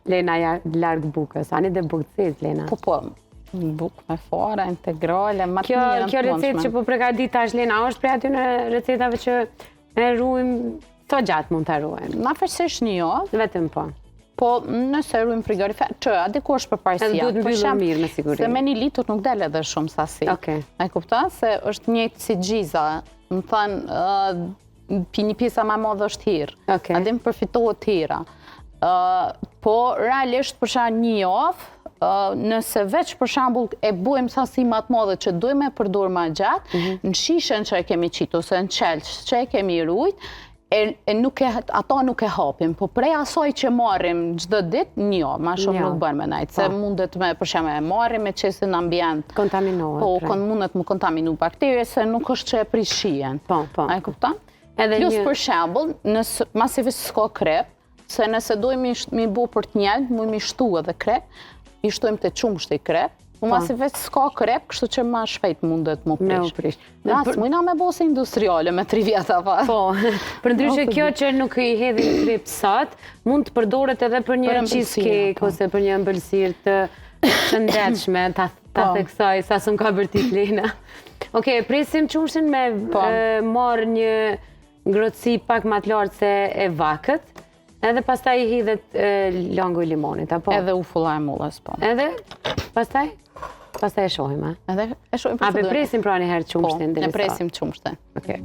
Lena larg bukës, ani dhe bukësis, Lena. Po, bukë me fara, integrale, më të mirë. Kjo recetë që po pregadit tash, Lena, është prej aty në recetave që e ruajmë, sa gjatë mund të ruajmë? Na fërsisht një javë. Vetëm po. Po, nëse ruajmë frigorifer, që adekush për parësia. Edhe duhet mbyllur mirë, me siguri. Se me 1 litër nuk del edhe shumë sasi. E kupton se është njëjtë si gjiza. Më thënë, një pjesa më e madhe është hirë. Adim përfitohet hira. Po, realisht për shembull një javë, nëse veç për shembull e bujmë sasi më të madhe që dujmë e përdor më gjatë, në shishen që e kemi qitë ose në qelç që e kemi rujt, ato nuk e hapim, po prej asaj që marrim çdo ditë, një javë, më shumë nuk bën me najtë, se mundet me për shembull e marrim me qesin në ambient. Kontaminohet. Po, mundet më kontaminu bakterie, se nuk është që e prish shijen. Po. A e kupton? Plus për shembull, masivisht s'ka krep, se nëse dojmë mi bu për të njëllë, mu mi shtu edhe krep, i shtojmë të qumshti krep, po masivisht s'ka krep, kështu që ma shpejt mundet më prish. Nasë, mujna me bose industriale me 3 vjeta pa. Po, për ndryshe kjo që nuk i hedhi krep sot, mund të përdoret edhe për një cheesecake, ose për një ëmbëlsirë të shëndetshme, ta theksoj, sa s'm ka bërtit Lena. Okej, presim qumshtin me marrë një ngrohtësi pak më të lartë se e vakët, edhe pastaj i hidhet langu i limonit, apo? Edhe ufulla e mullës, po. Edhe? Pastaj? Pastaj e shohim, a? Edhe e shohim. A presim pra një herë qumshtin? Po, ne presim qumshtin. Okej.